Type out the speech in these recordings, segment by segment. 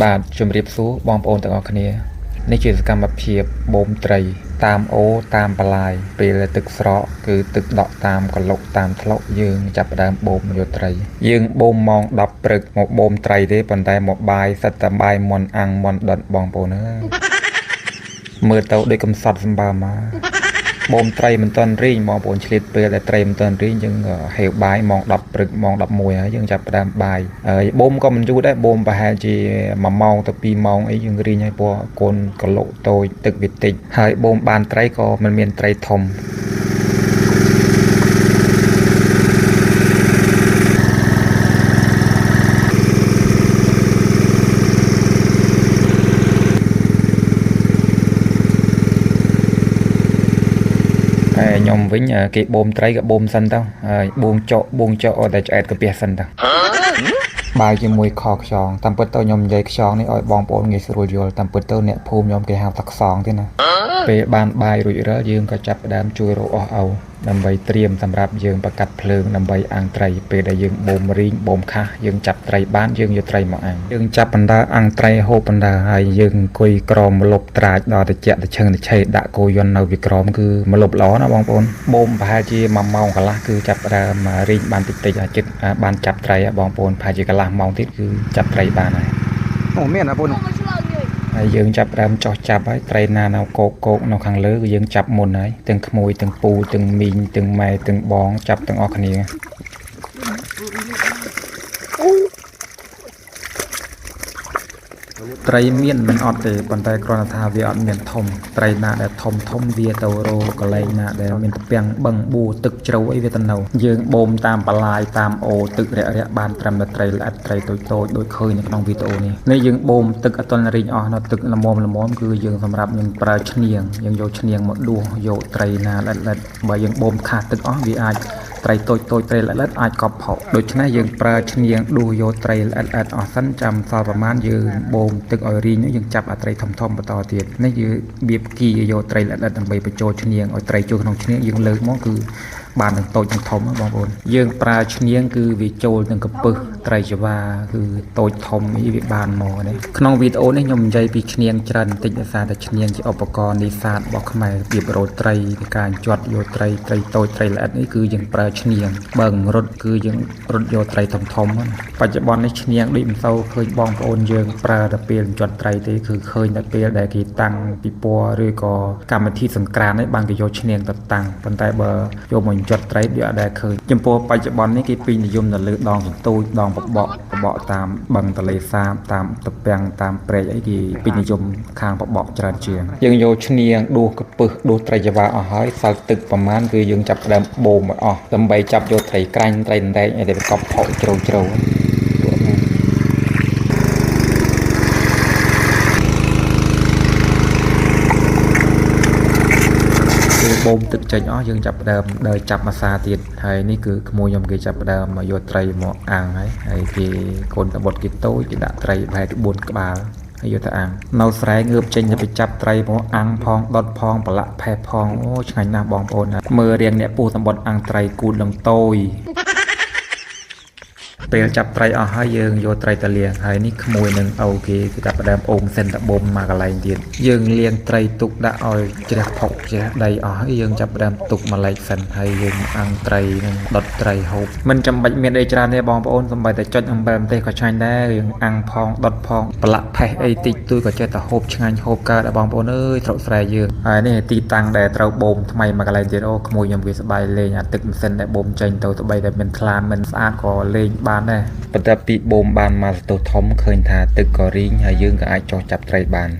បាទជំរាបសួរបងប្អូនទាំងអស់គ្នានេះជាសកម្មភាពបូមត្រីតាមអូតាមបលាយពេលទឹកស្រកគឺទឹកដក់តាមកលុកតាមថ្លុកយើងចាប់ផ្ដើមបូមយកត្រីយើងបូមម៉ោង10ព្រឹកមកបូមត្រីទេប៉ុន្តែមកបាយសិតតែបាយមន់អាំងមន់ដុតបងប្អូនអើយមើលទៅដូចកំសត់សម្បើមកបូមត្រីមិនទាន់រីងបងប្អូនឆ្លៀតពេលដែលត្រីមិនទាន់រីងយើងហេវបាយម៉ោង10ព្រឹកម៉ោង11ហើយយើងចាប់ផ្ដើមបាយហើយបូមក៏មិនយូរដែរបូមប្រហែលជា1ម៉ោងទៅ2ម៉ោងអីយើងរីងហើយព្រោះកូនកលុកតូចទឹកវាតិចហើយបូមបានត្រីក៏មិនមានត្រីធំខ្ញុំវិញគេបូមត្រីក៏បូមសិនទៅហើយបូងចកតែឆ្អែតកាពះសិនទៅបាយជាមួយខខ្យងតាមពិតទៅខ្ញុំនិយាយខ្យងនេះឲ្យបងប្អូនងាយស្រួលយល់តាមពិតទៅអ្នកភូមិខ្ញុំគេហៅថាខ្សងទេណាពេលបានបាយរួចរាល់យើងក៏ចាប់ផ្ដើមជួយរកអស់អោដើម្បីត្រៀមសម្រាប់យើងបកាត់ភ្លើងដើម្បីអាំងត្រីពេលដែលយើងបូមរីងបូមខាស់យើងចាប់ត្រីបានយើងយកត្រីមកអាំងយើងចាប់បណ្ដាអាំងត្រីហូបបណ្ដាហើយយើងអង្គុយក្រោមម្លប់ត្រាចដល់ត្រជាក់ត្រឈឹងត្រឆេដាក់គោយន្តនៅពីក្រោមគឺម្លប់ល្អណាបងប្អូនបូមប្រហែលជា1ម៉ោងកន្លះគឺចាប់ផ្ដើមរីងបានតិចចិត្តបានចាប់ត្រីបងប្អូនប្រហែលជាកន្លះម៉ោងទៀតគឺចាប់ត្រីបានហើយអូមានបងប្អូនហើយយើងចាប់ដើមចោះចាប់ហើយត្រីណានៅគោកនៅខាងលើគឺយើងចាប់មុនហើយទាំងក្មួយទាំងពូទាំងមីងទាំងម៉ែទាំងបងចាប់ទាំងអស់គ្នាត្រីមានមិនអត់ទេប៉ុន្តែគ្រាន់តែថាវាអត់មានធំត្រីណាដែលធំវាទៅរកកន្លែងណាដែលមានពាំងបឹងបួទឹកជ្រៅអីវាទៅនៅយើងបូមតាមបលាយតាមអូទឹករាក់បានត្រឹមតែត្រីល្អិតត្រីតូចដូចឃើញនៅក្នុងវីដេអូនេះយើងបូមទឹកអត់ទាន់រីងអស់នៅទឹកល្មមគឺយើងសម្រាប់យើងប្រើឈ្នាងយើងយកឈ្នាងមកដួសយកត្រីណាល្អិតបើយើងបូមខាស់ទឹកអស់វាអាចត្រីតូចត្រីល្អិតអាចកប់ផុសដូច្នេះយើងប្រើឈ្នាងដួសយកត្រីល្អិតអស់សិនចាំសល់ប្រមាណយើងបូមទឹកឲ្យរីងយើងចាប់អាត្រីធំបន្តទៀតនេះយើងបៀបគីយកត្រីល្អិតដើម្បីបញ្ចូលឈ្នាងឲ្យត្រីចូលក្នុងឈ្នាងយើងលើកមកគឺបានទាំងតូចទាំងធំបងប្អូនយើងប្រើឈ្នាងគឺវាចូលទាំងកពឹសត្រីចវាគឺតូចធំអីវាបានមកនេះក្នុងវីដេអូនេះខ្ញុំនិយាយពីឈ្នាងច្រើនបន្តិចដោយសារតែឈ្នាងជាឧបករណ៍នេសាទរបស់ខ្មែរពីប្រូត្រីពីការជាត់យកត្រីតូចត្រីល្អិតនេះគឺយើងប្រើឈ្នាងបើរត់គឺយើងរត់យកត្រីធំបច្ចុប្បន្ននេះឈ្នាងដូចមិនសូវឃើញបងប្អូនយើងប្រើតែពេលជាត់ត្រីទេគឺឃើញតែពេលដែលគេតាំងពិព័រណ៍ឬក៏កម្មវិធីសង្ក្រាន្តនេះបានគេយកឈ្នាងទៅតាំងប៉ុន្តែបើយកមកជាត់ត្រីវាអត់ដែលឃើញចំពោះបច្ចុប្បន្ននេះគេពេញនិយមទៅលើដងសន្ទូចដងបបកតាមបឹងទលេសាបតាមតពាំងតាមព្រែកអីគេពេញនិយមខាងបបកច្រើនជាងយើងយកឈ្នាងដួសកពឹសដួសត្រីចវាអស់ហើយសល់ទឹកប្រមាណគឺយើងចាប់ផ្ដើមបូមឲ្យអស់ដើម្បីចាប់យកត្រីក្រាញ់ត្រីដណ្ដែកឲ្យវាកប់ផុសជ្រៅបូមទឹកចេញអស់យើងចាប់ផ្ដើមដើរចាប់ម្សាទៀតហើយនេះគឺក្មួយខ្ញុំគេចាប់ផ្ដើមមកយកត្រីមកអាំងហើយគេកូនតបុតគេតូចគេដាក់ត្រីប្រហែល4ក្បាលហើយយកទៅអាំងនៅស្រែងើបចេញទៅចាប់ត្រីមកអាំងផងដុតផងប្រឡាក់ផេះផងអូឆ្ងាញ់ណាស់បងប្អូនមើលរៀងអ្នកពូតបុតអាំងត្រីគូតលំតូយពេលចាប់ត្រីអស់ហើយយើងយកត្រីទៅលាងហើយនេះក្មួយនឹងអូគេចាប់ផ្ដើមអូមសិនតបូមមកកន្លែងទៀតយើងលាងត្រីទុកដាក់ឲ្យជ្រះផុកជ្រះដីអស់ហើយយើងចាប់ផ្ដើមទុកមួយឡែកសិនហើយយើងអាំងត្រីនឹងដុតត្រីហូបមិនចាំបាច់មានអីច្រើនទេបងប្អូនសូម្បីតែចុចអំបិលម្ទេសក៏ឆ្ងាញ់ដែរយើងអាំងផងដុតផងប្រឡាក់ផេះអីតិចតួចក៏ចេះតែហូបឆ្ងាញ់ហូបកើតបងប្អូនអើយស្រុកស្រែយើងហើយនេះទីតាំងដែលត្រូវបូមថ្មីមកកន្លែងទៀតអូក្មួយខ្ញុំវាស្បាយលេងអាទឹកម៉ាស៊ីនដែលបូមចេញទៅបីតែមានថ្លាមិនស្អាតក៏លេងបានដែរបន្ទាប់ពីបូមបានមកសតុធំឃើញថាទឹកក៏រីងហើយយើងក៏អាចចោះចាប់ត្រីបាន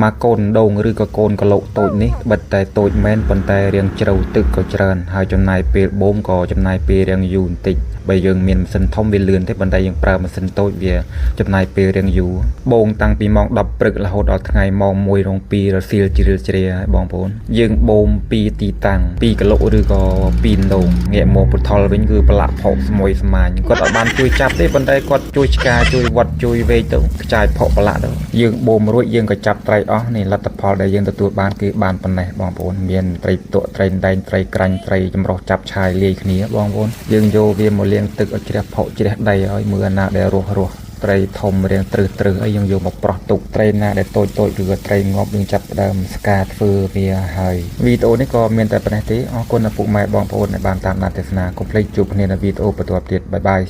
មកកូនដងឬក៏កូនកលុកតូចនេះបិទតែតូចមែនប៉ុន្តែរាងជ្រៅទឹកក៏ច្រើនហើយចំណាយពេលបូមក៏ចំណាយពេលរាងយូរបន្តិច បីយើងមានម៉ាស៊ីនធំវាលឿនទេប៉ុន្តែយើងប្រើម៉ាស៊ីនតូចវាចំណាយពេលរៀងយូរបូមតាំងពីម៉ោង10ព្រឹករហូតដល់ថ្ងៃម៉ោង1រង2រសៀលជ្រៀលជ្រាហើយបងប្អូនយើងបូមពីទីតាំង2គីឡូឬក៏2ដងងាកមកពុទ្ធលវិញគឺប្រឡាក់ផុកស្មួយស្មាញគាត់អត់បានជួយចាប់ទេប៉ុន្តែគាត់ជួយឆ្កាជួយវត្តជួយវែកទៅខ្ចាយផុកប្រឡាក់ទៅយើងបូមរួចយើងក៏ចាប់ត្រីអស់នេះលទ្ធផលដែលយើងទទួលបានគឺបានប៉ុណ្ណេះបងប្អូនមានត្រីផ្ទក់ត្រីដែងត្រីក្រាញ់ត្រីចម្រុះចាប់ឆាយលាយគ្នាបងប្អូនយើងយកវាមកលាងទឹកឲ្យជ្រះផុកជ្រះដីឲ្យមើលណាដែលរស់ត្រីធំរៀងត្រឹសអីយើងយកមកប្រោះទុកត្រីណាដែលតូចឬក៏ត្រីងាប់យើងចាប់ផ្ដើមស្ការធ្វើវាហើយវីដេអូនេះក៏មានតែប៉ុណ្ណេះទេអរគុណដល់ពុកម៉ែបងប្អូនដែលបានតាមដានទស្សនាកុំភ្លេចជួបគ្នានៅវីដេអូបន្តទៀតបាយបាយ